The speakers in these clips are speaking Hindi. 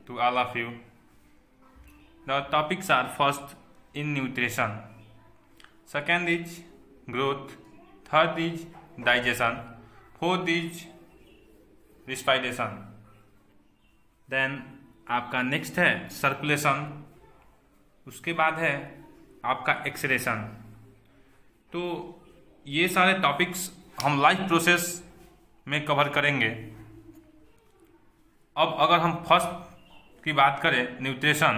to all of you. The topics are: first in nutrition, second is growth, third is digestion, fourth is respiration. Then आपका नेक्स्ट है सर्कुलेशन, उसके बाद है आपका एक्सरेशन। तो ये सारे टॉपिक्स हम लाइफ प्रोसेस में कवर करेंगे। अब अगर हम फर्स्ट की बात करें nutrition,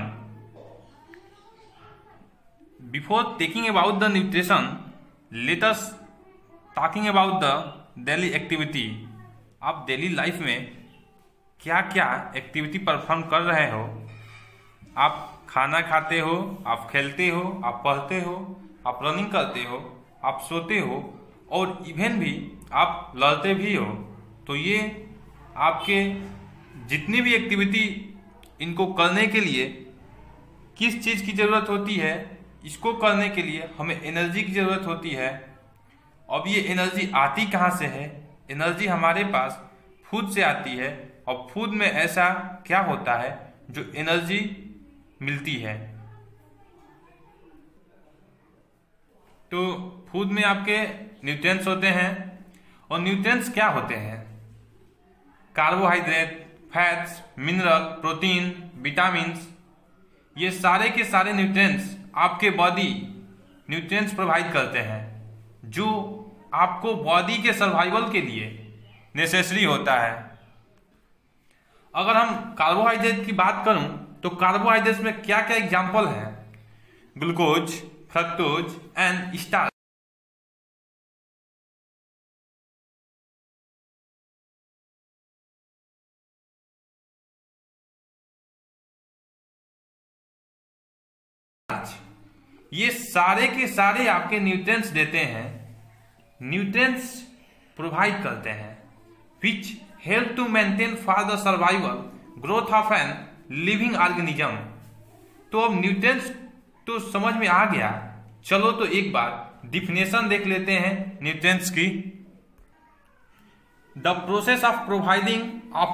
before taking about the nutrition let us talking about the daily activity. आप डेली लाइफ में क्या क्या एक्टिविटी परफॉर्म कर रहे हो। आप खाना खाते हो, आप खेलते हो, आप पढ़ते हो, आप रनिंग करते हो, आप सोते हो और इवन भी आप लड़ते भी हो। तो ये आपके जितनी भी एक्टिविटी, इनको करने के लिए किस चीज़ की ज़रूरत होती है, इसको करने के लिए हमें एनर्जी की ज़रूरत होती है। अब ये एनर्जी आती कहाँ से है? एनर्जी हमारे पास फूड से आती है। और फूड में ऐसा क्या होता है जो एनर्जी मिलती है? तो फूड में आपके न्यूट्रिएंट्स होते हैं। और न्यूट्रिएंट्स क्या होते हैं? Carbohydrate, fats, mineral, protein, vitamins, ये सारे के सारे न्यूट्रिएंट्स आपके बॉडी न्यूट्रिएंट्स प्रोवाइड करते हैं जो आपको बॉडी के सर्वाइवल के लिए नेसेसरी होता है। अगर हम कार्बोहाइड्रेट की बात करूं तो कार्बोहाइड्रेट्स में क्या क्या एग्जाम्पल हैं? Glucose, fructose and starch. ये सारे के सारे आपके न्यूट्रिएंट्स देते हैं, न्यूट्रिएंट्स प्रोवाइड करते हैं, which help to maintain for the survival growth of an living organism. तो अब न्यूट्रिएंट्स तो समझ में आ गया। चलो तो एक बार डिफिनेशन देख लेते हैं न्यूट्रिएंट्स की। The process of providing of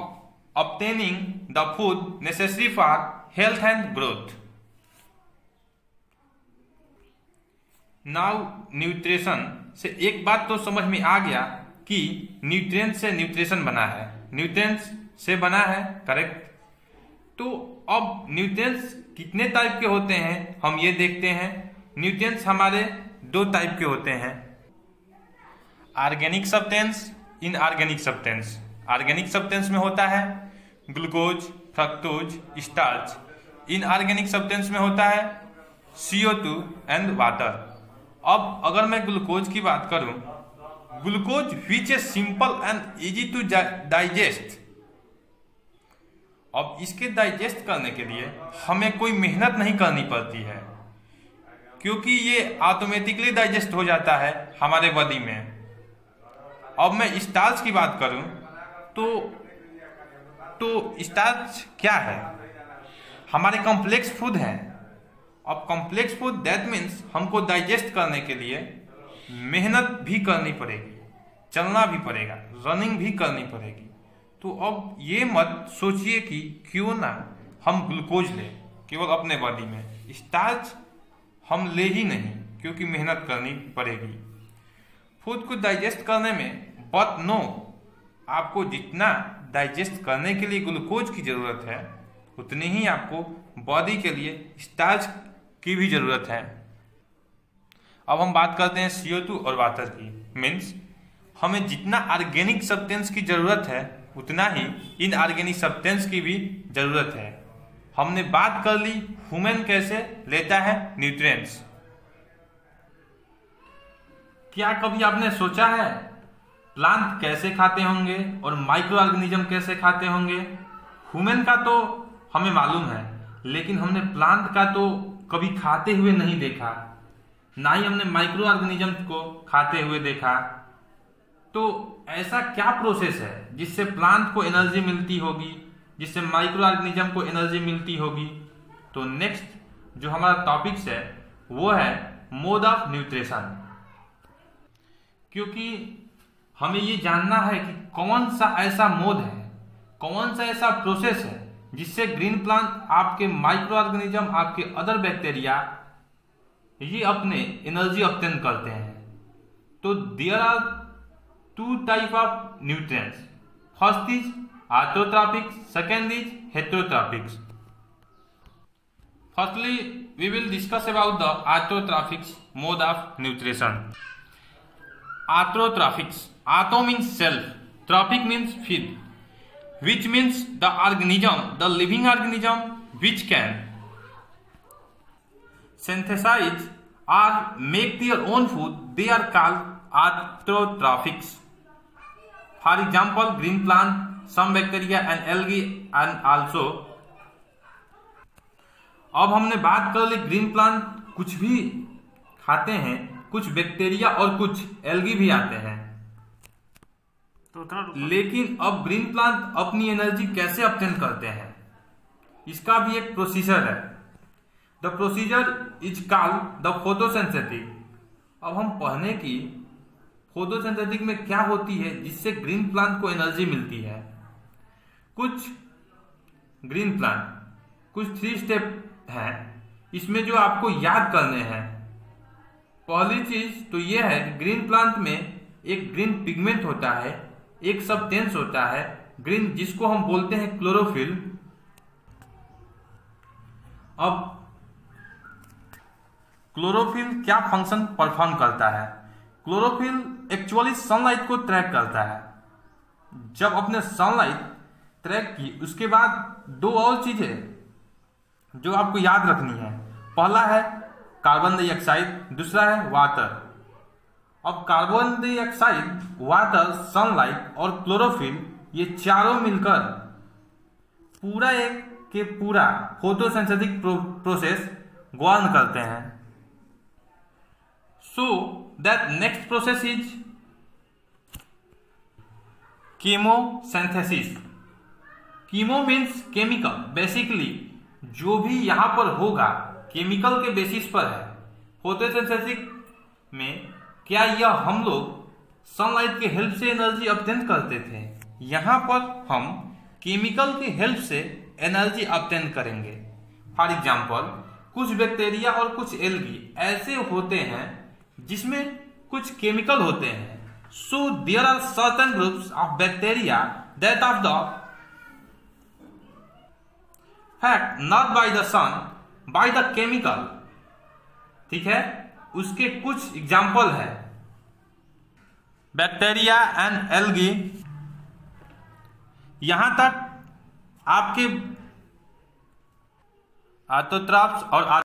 obtaining the food necessary for health and growth. Now nutrition से एक बात तो समझ में आ गया कि न्यूट्रिएंट से न्यूट्रिशन बना है, न्यूट्रिएंट्स से बना है, करेक्ट। तो अब न्यूट्रिएंट्स कितने टाइप के होते हैं हम ये देखते हैं। न्यूट्रिएंट्स हमारे दो टाइप के होते हैं, organic substance, inorganic substance. Organic substance में होता है glucose, fructose, starch. Inorganic substance में होता है CO2 एंड वाटर। अब अगर मैं ग्लूकोज की बात करूं, glucose which is simple and easy to digest. अब इसके डाइजेस्ट करने के लिए हमें कोई मेहनत नहीं करनी पड़ती है, क्योंकि ये ऑटोमेटिकली डाइजेस्ट हो जाता है हमारे बॉडी में। अब मैं स्टार्च की बात करूं तो स्टार्च क्या है? हमारे कॉम्प्लेक्स फूड है। अब कॉम्प्लेक्स फूड दैट मीन्स हमको डाइजेस्ट करने के लिए मेहनत भी करनी पड़ेगी, चलना भी पड़ेगा, रनिंग भी करनी पड़ेगी। तो अब ये मत सोचिए कि क्यों ना हम ग्लूकोज लें केवल अपने बॉडी में, स्टार्च हम ले ही नहीं, क्योंकि मेहनत करनी पड़ेगी फूड को डाइजेस्ट करने में। बट नो, आपको जितना डाइजेस्ट करने के लिए ग्लूकोज की जरूरत है उतनी ही आपको बॉडी के लिए स्टार्च की भी जरूरत है। अब हम बात करते हैं CO2 और वाटर की। मीन्स हमें जितना ऑर्गेनिक सब्सटेंस की जरूरत है उतना ही इनऑर्गेनिक सब्सटेंस की भी जरूरत है। हमने बात कर ली ह्यूमन कैसे लेता है न्यूट्रिएंट्स। क्या कभी आपने सोचा है प्लांट कैसे खाते होंगे और माइक्रो ऑर्गेनिज्म कैसे खाते होंगे? ह्यूमन का तो हमें मालूम है, लेकिन हमने प्लांट का तो कभी खाते हुए नहीं देखा, ना ही हमने माइक्रो ऑर्गेनिज्म को खाते हुए देखा। तो ऐसा क्या प्रोसेस है जिससे प्लांट को एनर्जी मिलती होगी, जिससे माइक्रो ऑर्गेनिज्म को एनर्जी मिलती होगी? तो नेक्स्ट जो हमारा टॉपिक्स है वो है मोड ऑफ न्यूट्रिशन। क्योंकि हमें ये जानना है कि कौन सा ऐसा मोड है, कौन सा ऐसा प्रोसेस है जिससे ग्रीन प्लांट आपके माइक्रो ऑर्गेनिज्म, आपके अदर बैक्टीरिया ये अपने एनर्जी ऑब्टेन करते हैं। तो there are two type of nutrients, first is autotrophic, second is heterotrophic. Firstly we will discuss about the autotrophics mode of nutrition. Autotrophics, auto means self, trophic means feed, which means the organism, the living organism which can synthesize or make their own food, they are called autotrophics. For example, green plant, some bacteria and algae and also। अब हमने बात कर ली ग्रीन प्लांट कुछ भी खाते हैं, कुछ बैक्टीरिया और कुछ एल्गी भी आते हैं। लेकिन अब ग्रीन प्लांट अपनी एनर्जी कैसे ऑब्टेन करते हैं, इसका भी एक प्रोसीजर है। The procedure is called the photosynthesis. अब हम पढ़ने की फोटोसिंथेसिस में क्या होती है जिससे ग्रीन प्लांट को एनर्जी मिलती है। कुछ ग्रीन प्लांट, कुछ 3 स्टेप हैं, इसमें जो आपको याद करने हैं। पहली चीज तो यह है कि ग्रीन प्लांट में एक ग्रीन पिगमेंट होता है, एक सब्सटेंस होता है ग्रीन, जिसको हम बोलते हैं क्लोरोफिल। अब क्लोरोफिल क्या फंक्शन परफॉर्म करता है? क्लोरोफिल एक्चुअली सनलाइट को ट्रैक करता है। जब अपने सनलाइट ट्रैक की, उसके बाद 2 और चीजें जो आपको याद रखनी है। पहला है कार्बन डाइऑक्साइड, दूसरा है वाटर। अब कार्बन डाइऑक्साइड, वाटर, सनलाइट और क्लोरोफिल ये चारों मिलकर पूरा एक के पूरा फोटोसिंथेटिक प्रोसेस गवर्न करते हैं। So that next process is chemosynthesis. Chemo means chemical. Basically जो भी यहां पर होगा केमिकल के बेसिस पर है। फोटोसिंथेसिस में क्या यह हम लोग सनलाइट के हेल्प से एनर्जी ऑब्टेन करते थे? यहां पर हम केमिकल की हेल्प से एनर्जी ऑब्टेन करेंगे। फॉर एग्जांपल, कुछ बैक्टीरिया और कुछ एल्गी ऐसे होते हैं जिसमें कुछ केमिकल होते हैं। So there are certain groups of bacteria that of the fact not by the sun by the chemical. ठीक है, उसके कुछ एग्जाम्पल है बैक्टीरिया एंड एल्गी। यहां तक आपके ऑटोट्रॉप्स और